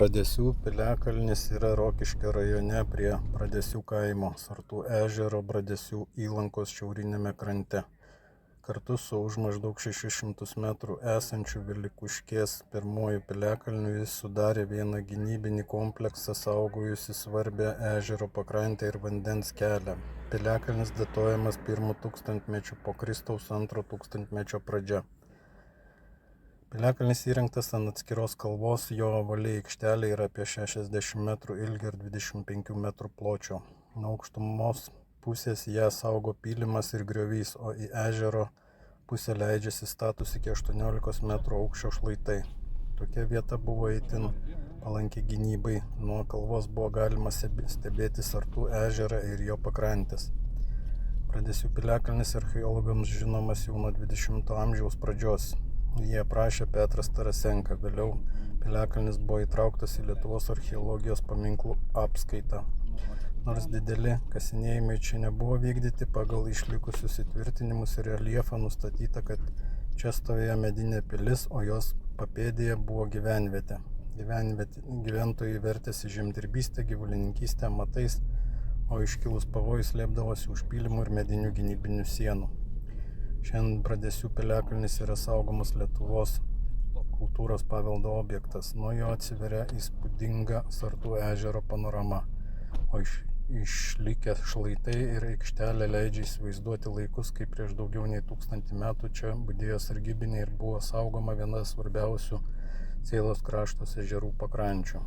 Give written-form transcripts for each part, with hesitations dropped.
Bradesių piliakalnis yra Rokiškio rajone prie Bradesių kaimo, Sartų ežero Bradesių įlankos šiauriniame krante. Kartu su už maždaug 600 metrų esančiu Vilikuškės pirmuoju piliakalniu jis sudarė vieną gynybinį kompleksą saugojusį svarbią ežero pakrantę ir vandens kelią. Piliakalnis datuojamas 1 tūkstantmečio po Kristaus 2 tūkstantmečio pradžia. Piliakalnis įrengtas ant atskiros kalvos, jo ovali aikštelė yra apie 60 metrų ilgio ir 25 metrų pločio. Nuo aukštumos pusės ją saugo pylimas ir griovys, o į ežero pusę leidžiasi status iki 18 metrų aukščio šlaitai. Tokia vieta buvo itin palanki gynybai. Nuo kalvos buvo galima stebėti Sartų ežerą ir jo pakrantės. Bradesių piliakalnis archeologams žinomas jau nuo 20 amžiaus pradžios. Jie aprašė Petras Tarasenka. Vėliau piliakalnis buvo įtrauktas į Lietuvos archeologijos paminklų apskaitą. Nors dideli kasinėjimai čia nebuvo vykdyti, pagal išlikusius įtvirtinimus ir reljefą nustatyta, kad čia stovėjo medinė pilis, o jos papėdėje buvo gyvenvietė. Gyventojai vertėsi žemdirbystę, gyvulininkystę, amatais, o iškilus pavojus slėpdavosi už pylimų ir medinių gynybinių sienų. Šiandien Bradesių piliakalnis yra saugomas Lietuvos kultūros paveldo objektas. Nuo jo atsiveria įspūdinga Sartų ežero panorama, o išlikę šlaitai ir aikštelė leidžia įsivaizduoti laikus, kai prieš daugiau nei 1000 metų čia budėjo sargybiniai ir buvo saugoma viena svarbiausių Seilos kraštos ežerų pakrančių.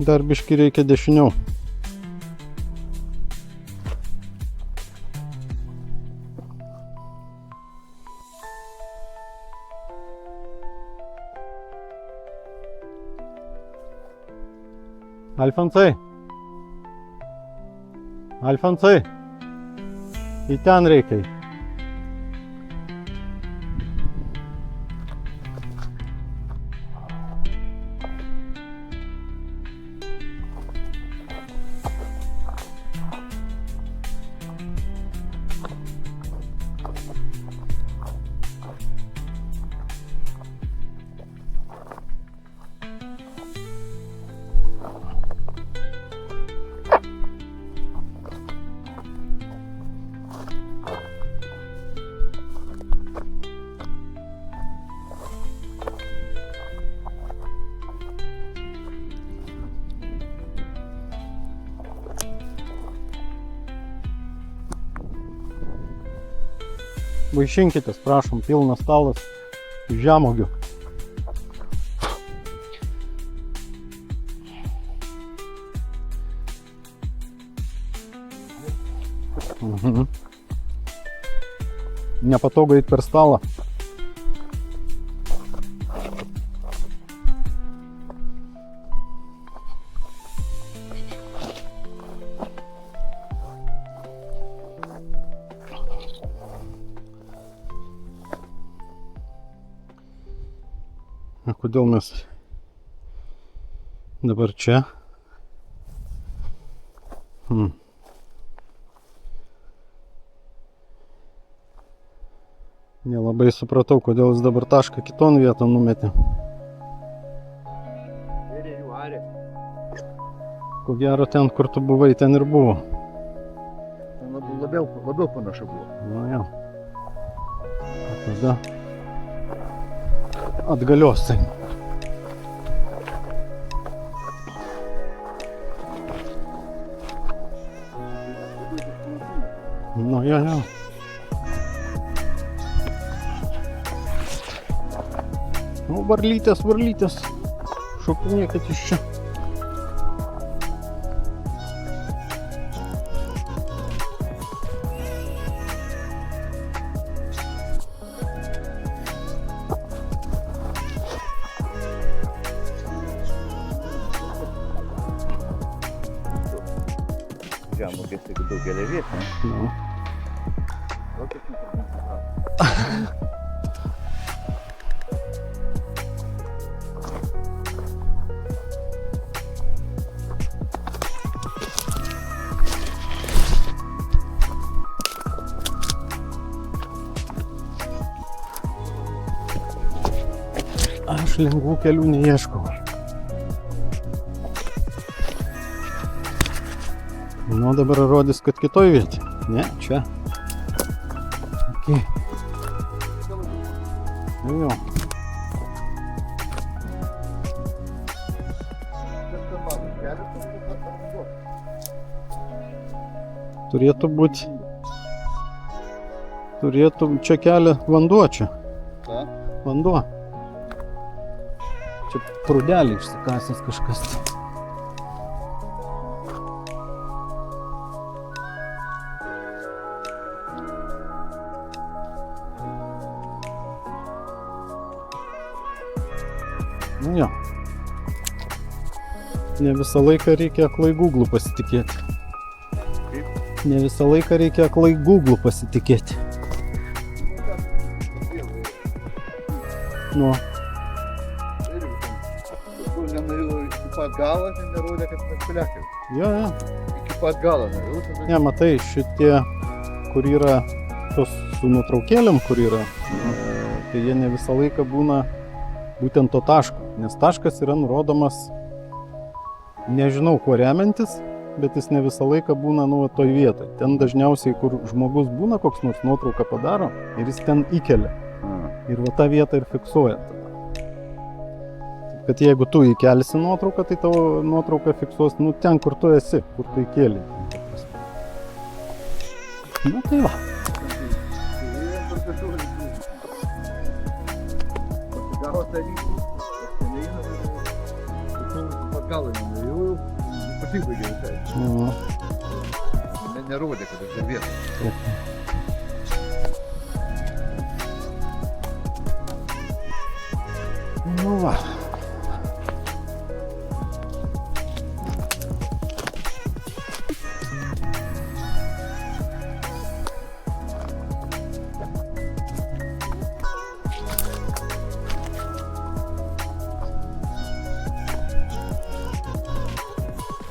Dar biškį reikia dešiniau. Alfonsai. Alfonsai. Į ten reikia. Vaišinkitės, prašom, pilnas stalas žemuogių. Nepatogu eit per stalą. Kodėl mes dabar čia? Nelabai supratau, kodėl jis dabar tašką kiton vietą numetė. Ko gero ten, kur tu buvai, ten ir buvo. Labiau panašu buvo. Nu jau. Tada atgalios tai. Nu jo. Nu, varlytės. Šokinėkit iš čia. Žemuogės, jeigu daug geležies, ne? Nu. Aš lengvų kelių neieškau. Nu, dabar rodys, kad kitoj vietoj. Ne, čia. Okay. Jo. Turėtų čia kelia vanduo čia. Vanduo. Čia prūdelį išsikasęs kažkas. Nu jo. Ne visą laiką reikia aklai Google pasitikėti. Ne visą laiką reikia aklai Google pasitikėti. Nu. Iki pat galo, tai nerodė, kad mes piliakiam. Jo. Iki pat galo nerodė. Ne, matai, šitie, kur yra tos su nuotraukėlėm, kur yra, tai jie ne visą laiką būna būtent to taško. Nes taškas yra nurodomas, nežinau kuo remiantis, bet jis ne visą laiką būna toj vietoj. Ten dažniausiai, kur žmogus būna, koks nors nuotrauką padaro ir jis ten įkelia. Ir va tą vietą ir fiksuoja. Kad jeigu tu įkelsi nuotrauką, tai tavo nuotrauką fiksuos ten, kur tu esi, kur tu įkėlė. Nu tai va. Pasibaigė visai. Nerodė, kad tai vieta. Nu va.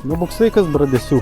Nu, būk sveikas, bradesių.